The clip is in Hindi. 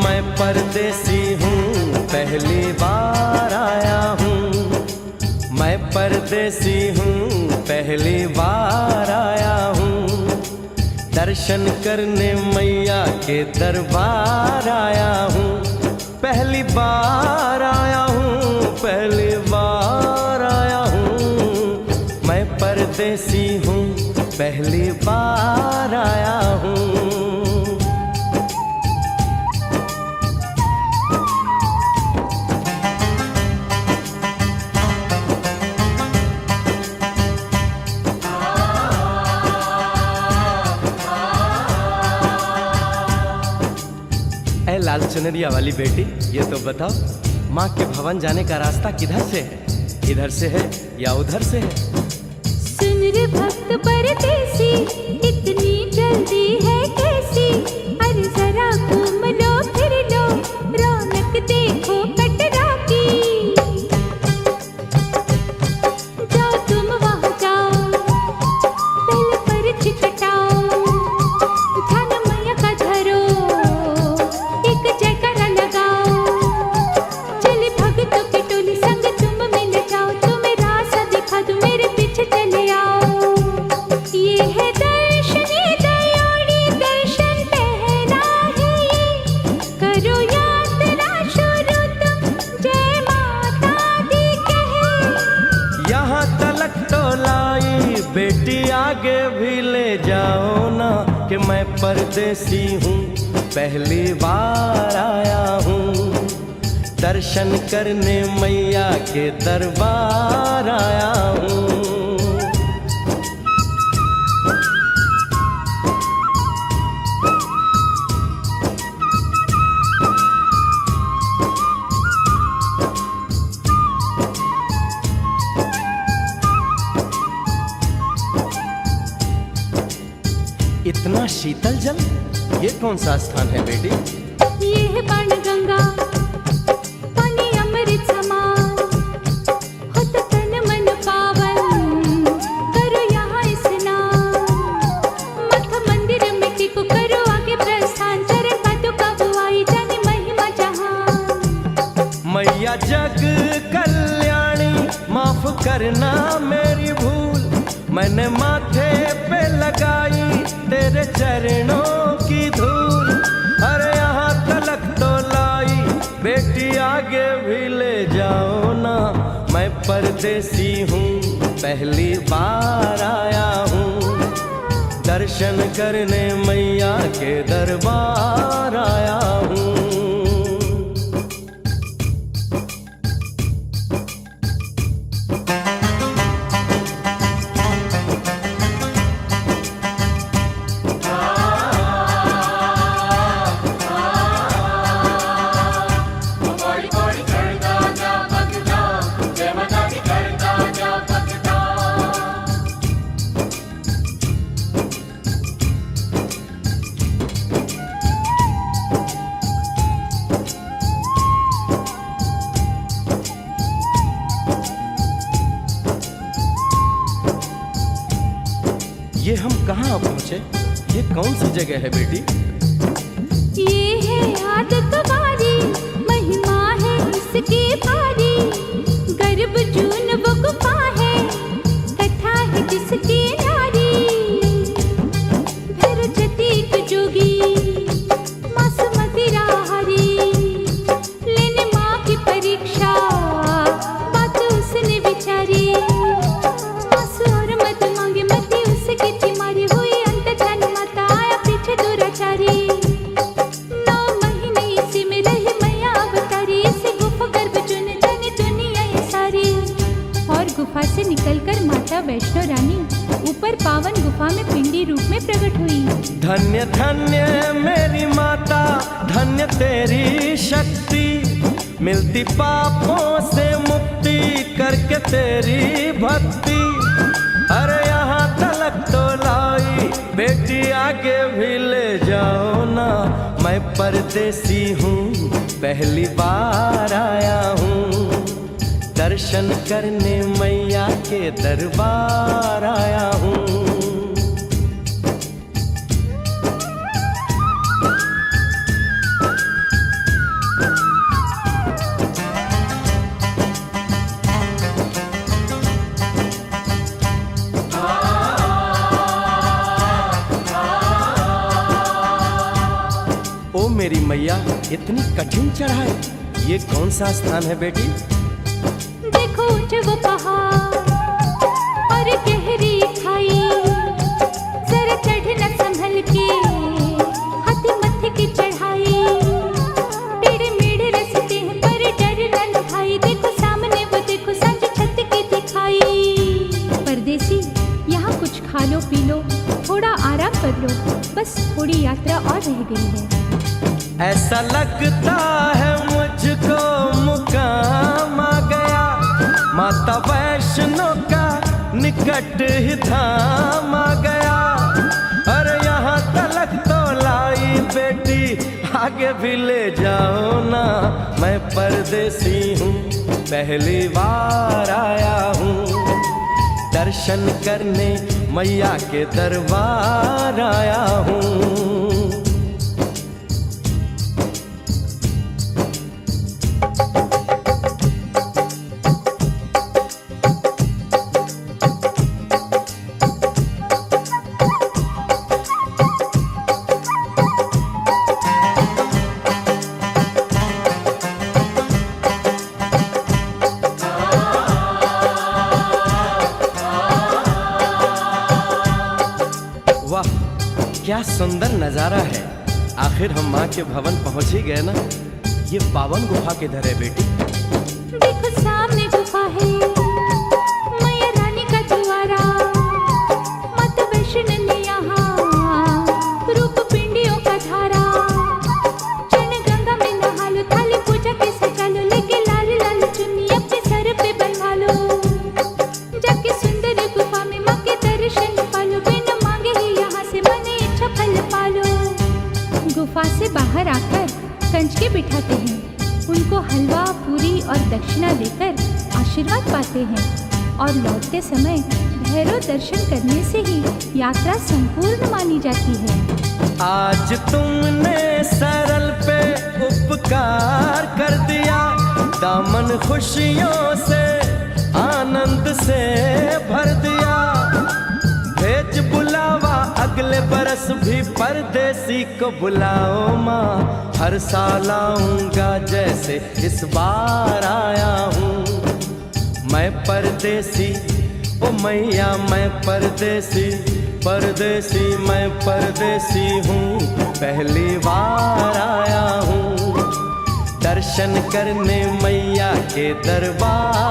मैं परदेसी हूँ, पहली बार आया हूँ। मैं परदेसी हूँ, पहली बार आया हूँ। दर्शन करने मैया के दरबार आया हूँ। पहली बार आया हूँ, पहली बार आया हूँ। मैं परदेसी हूँ, पहली बार आया हूँ। लाल चुनरिया वाली बेटी, ये तो बताओ, माँ के भवन जाने का रास्ता किधर से है? इधर से है या उधर से है? सुन रे भक्त परदेसी, इतनी जल्दी है कैसी? अरे जरा घूम लो फिर लो, रौनक देखो कटरा की। जाओ तुम वहाँ जाओ, पहले पर्ची कटाओ, ध्यान मैया का धरो, जयकारा लगाओ। चले भक्तों की टोली संग तुम मिल जाओ, तुम्हें रास्ता दिखा दूं, मेरे पीछे चले आओ। ये है दर्शनी दयोड़ी, दर्शन पहला है ये। करो यात्रा शुरू तुम, जय माता दी कहे। यहाँ तलक तो लाई बेटी, आगे भी ले जाओ ना, कि मैं परदेसी हूँ, पहली बार आया हूँ। दर्शन करने मैया के दरबार आया हूँ। इतना शीतल जल, ये कौन सा स्थान है बेटी? ये है बाणगंगा, पानी अमृत समान, होता तन मन पावन, करो यहाँ स्नान। मठ मंदिर में टिको, करो आगे प्रस्थान, चरण पादुका बुआई, जाने महिमा जहान। मैया जग कल्याणी, माफ करना मेरी भूल, मैंने माथे पे लगाई तेरे चरणों की धूल। अरे यहाँ तलक तो लाई बेटी, आगे भी ले जाओ ना, मैं परदेसी हूँ, पहली बार आया हूँ। दर्शन करने मैया के दरबार आया हूँ। ये हम कहाँ पहुँचे? ये कौन सी जगह है बेटी? ये है आदत बारी, महिमा है इसकी भारी। गर्भ जून वो गुफा है, कथा है जिसकी नारी। भैरव जतीक जोगी, मासूमती राहरी, लेने माँ की परीक्षा, बात उसने विचारी। गुफा से निकलकर माता वैष्णो रानी ऊपर पावन गुफा में पिंडी रूप में प्रकट हुई। धन्य धन्य मेरी माता, धन्य तेरी शक्ति, मिलती पापों से मुक्ति करके तेरी भक्ति। अरे यहाँ तलक तो लाई बेटी, आगे भी ले जाओ ना, मैं परदेसी हूँ, पहली बार आया हूँ। दर्शन करने मैया के दरबार आया हूँ। ओ मेरी मैया, इतनी कठिन चढ़ाई, ये कौन सा स्थान है बेटी? देखो ऊंचे वो पहाड़ और गहरी खाई, जरा चढ़ना संभल के, हाथी मत्थे की चढ़ाई। टेढ़े मेढ़े रास्ते हैं पर डरना न भाई, देखो सामने वो देखो सांझ छत की दिखाई। परदेसी यहाँ कुछ खा लो पी लो, थोड़ा आराम कर लो, बस थोड़ी यात्रा और रह गई है। ऐसा लगता है मुझको मुकाम आ गया, माता वैष्णो का निकट ही धाम आ गया। अरे यहाँ तलक तो लाई बेटी, आगे भी ले जाओ ना, मैं परदेसी हूँ, पहली बार आया हूँ। दर्शन करने मैया के दरबार आया हूँ। वाह, क्या सुंदर नजारा है। आखिर हम माँ के भवन पहुंच ही गए ना। ये पावन गुफा किधर है बेटी? देखो सामने गुफा है, मैया रानी का द्वारा। माता वैष्णो ने यहाँ रूप पिंडियों का धारा। चरण गंगा में नहा लो, थाली पूजा के सजा लो, लेके लाल लाल चुन्नी अपने सर पे बनवा लो। जाके सुंदर गुफा में माँ के दर्शन पालो, बिना मांगे ही यहाँ से मने इच्छा फल पालो। गुफा से बाहर आकर कंच के बिठाते हैं, उनको हलवा पूरी और दक्षिणा देकर आशीर्वाद पाते हैं और लौटते समय भैरव दर्शन करने से ही यात्रा संपूर्ण मानी जाती है। आज तुमने सरल पे उपकार कर दिया, दामन खुशियों से आनंद से भर दिया। भेज बुलावा अगले बरस भी परदेसी को बुलाओ माँ, हर साल आऊंगा जैसे इस बार आया हूँ। मैं परदेसी, ओ मैया मैं परदेसी, परदेसी मैं परदेसी हूँ, पहली बार आया हूँ। दर्शन करने मैया के दरबार